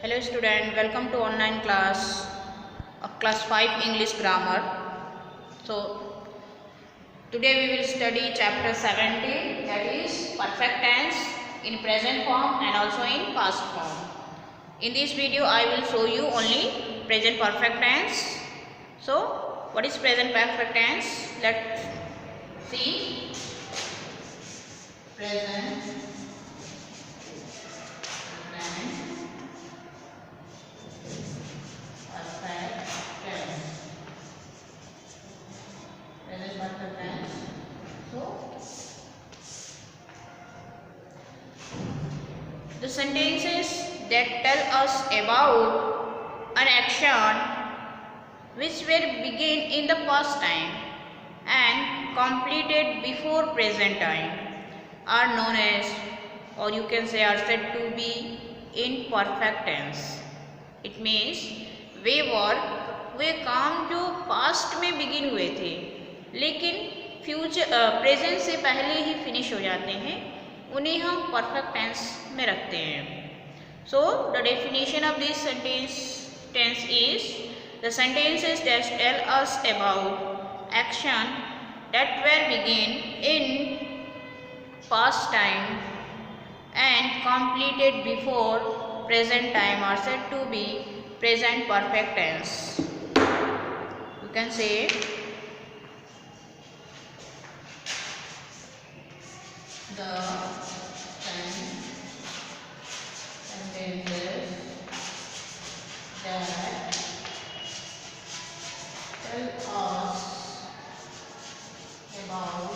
Hello student, welcome to online class of class 5 English grammar. So today we will study chapter 17, that is perfect tense in present form and also in past form. In this video I will show you only present perfect tense. So what is present perfect tense? Let's see. Present the sentences that tell us about an action which were begun in the past time and completed before present time are known as, or you can say are said to be in perfect tense. It means वे काम जो past में begin हुए थे लेकिन present से पहले ही finish हो जाते हैं, उन्हें हम परफेक्ट टेंस में रखते हैं. So the definition of this tense is the sentences that tell us about action that were begin in past time and completed before present time are said to be present perfect tense. You can say the sentences that tell us about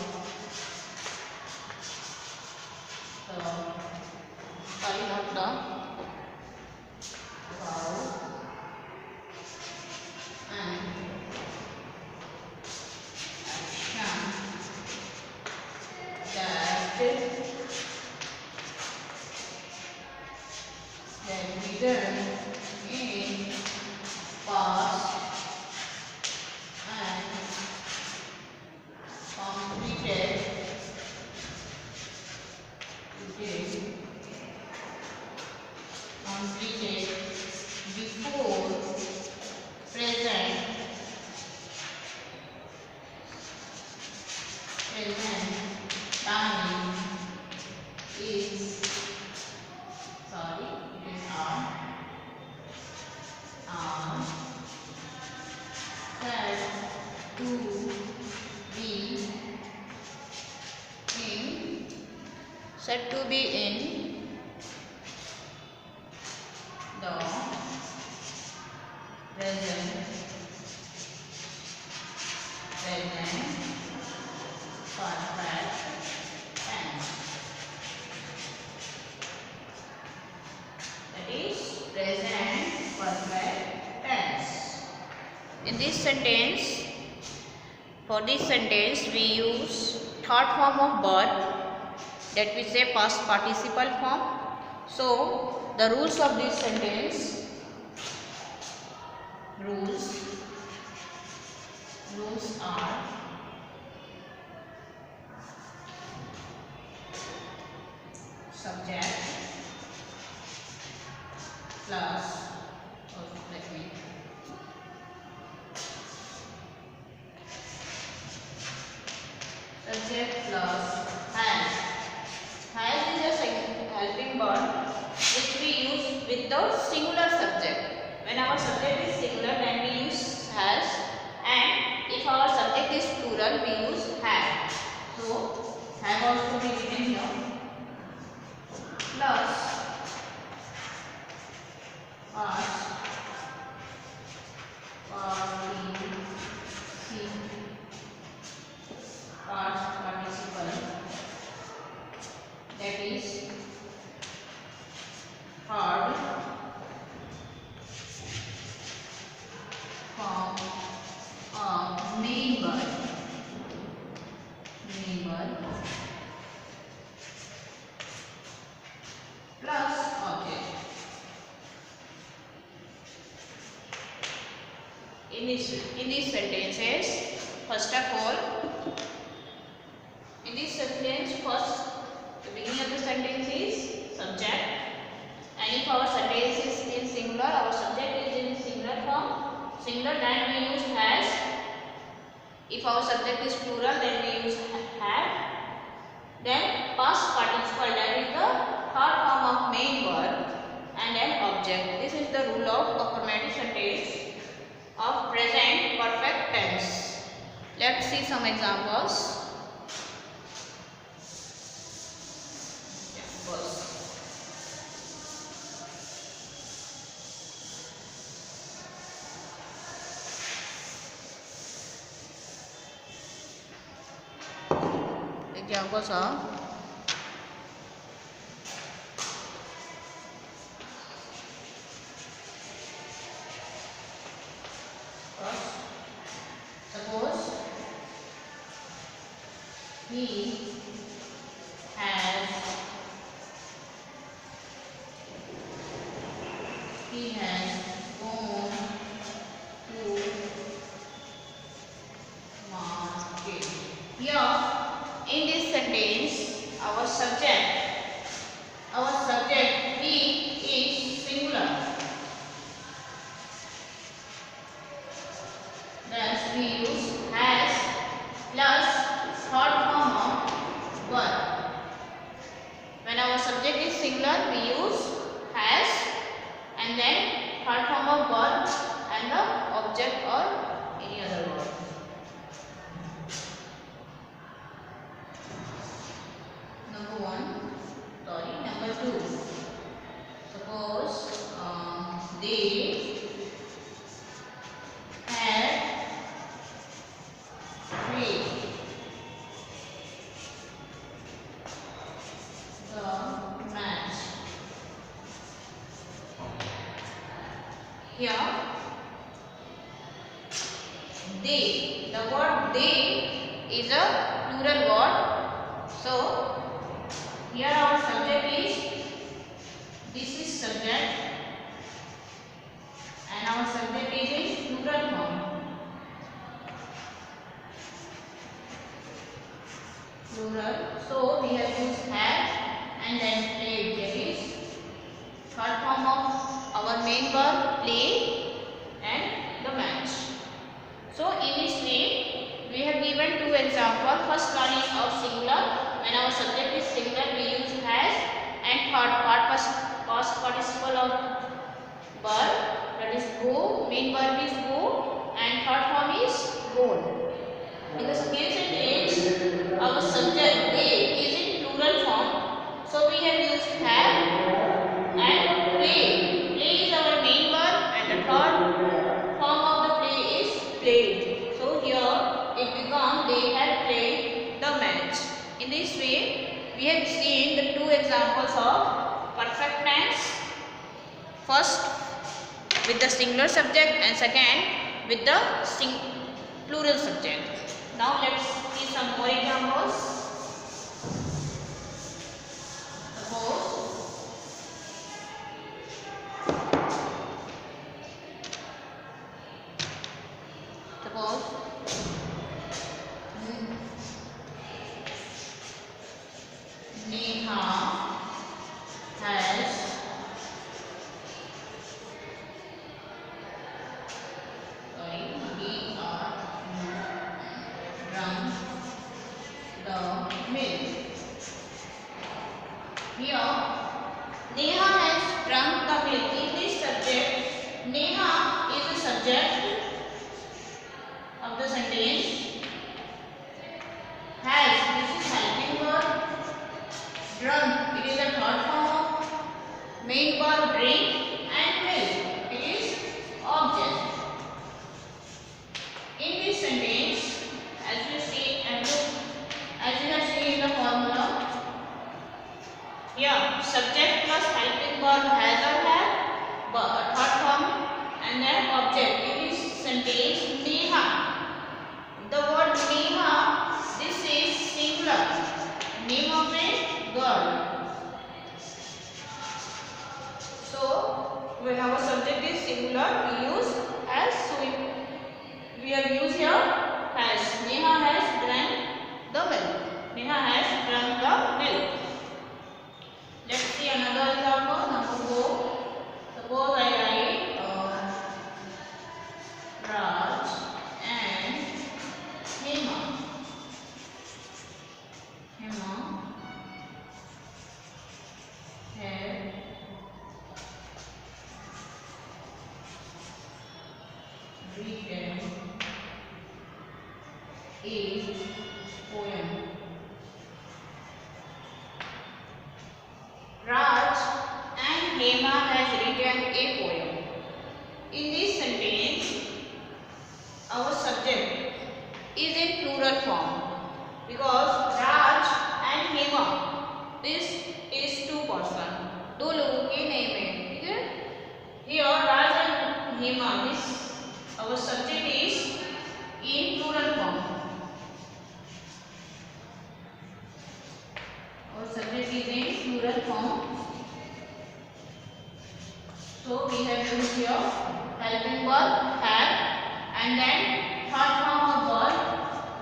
that began in past and completed before present time is said to be in the present perfect tense. That is present perfect tense. In this sentence, for this sentence we use third form of verb, that we say past participle form. So the rules of this sentence, rules are subject plus subject plus has. Has is a helping verb which we use with the singular subject. When our subject is singular, then we use has, and if our subject is plural, we use have. So have also be written here plus past participle, that is third form of main verb plus object. In these sentences, first of all, in this sentence, the beginning of the sentence is subject, and if our sentence is in when we use has. If our subject is plural, then we use have. Then past participle, that is the third form of main verb, and then object. This is the rule of affirmative sentence of present perfect tense. Let's see some examples. Examples are suppose he has gone to market. Here in this sentence, our subject he is singular. Thus we use has plus third form of verb. When our subject is singular, we use has and then third form of verb and the object or any other word. Number two. Suppose they had played the match. Here, they, the word they is a plural word. So, here our subject is, this is subject and our subject is in plural form. Plural. So we have used have and then played. That is third form of our main verb play and the match. So in this way we have given two examples. First one is of singular. When our subject is singular, we use has, and past participle of verb, that is go, main verb is go, and third form is gone. In the second sentence, our subject they is in plural form, so we have used have and play. Play is our main verb, and the third form of the play is played. So here it becomes they have played the match. In this way, we have seen the two examples of perfect tense. First with the singular subject and second with the plural subject. Now let's see some more examples. Suppose Neha has drunk the milk. Here, Neha has drunk the milk. In this subject, Neha is the subject of the sentence. Has, this is helping verb. Drunk, it is the third form of main verb drink, and milk, it is object. In this sentence, as you have seen in the formula, here subject plus helping verb has or have, third form, and then object. In this sentence, Neha. The word Neha, this is singular. Name of a girl. So when our subject is singular, we use as. So we have used here has. Neha has drank the milk. Neha has drunk the milk. Let's see another example. Number 4. Suppose I write Raj written a poem. Raj and Hema has written a poem. In this sentence, our subject is in plural form because Raj and Hema, this is two person, दो लोगों के name है, ठीक है? Here Raj and Hema, this our subject is in plural form. Our subject is in plural form. So we have used here helping verb have, and then third form of verb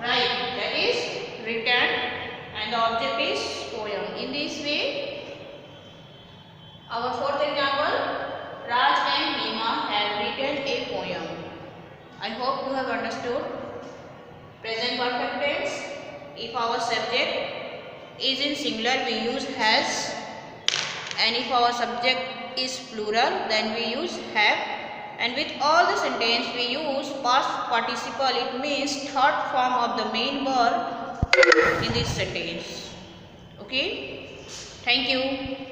write, that is written, and the object is poem. In this way, our fourth example, Raj and Hema have written a poem. I hope you have understood. Present perfect tense. If our subject is in singular, we use has, and if our subject is plural, then we use have, and with all the sentence we use past participle. It means third form of the main verb in this sentence. Okay, thank you.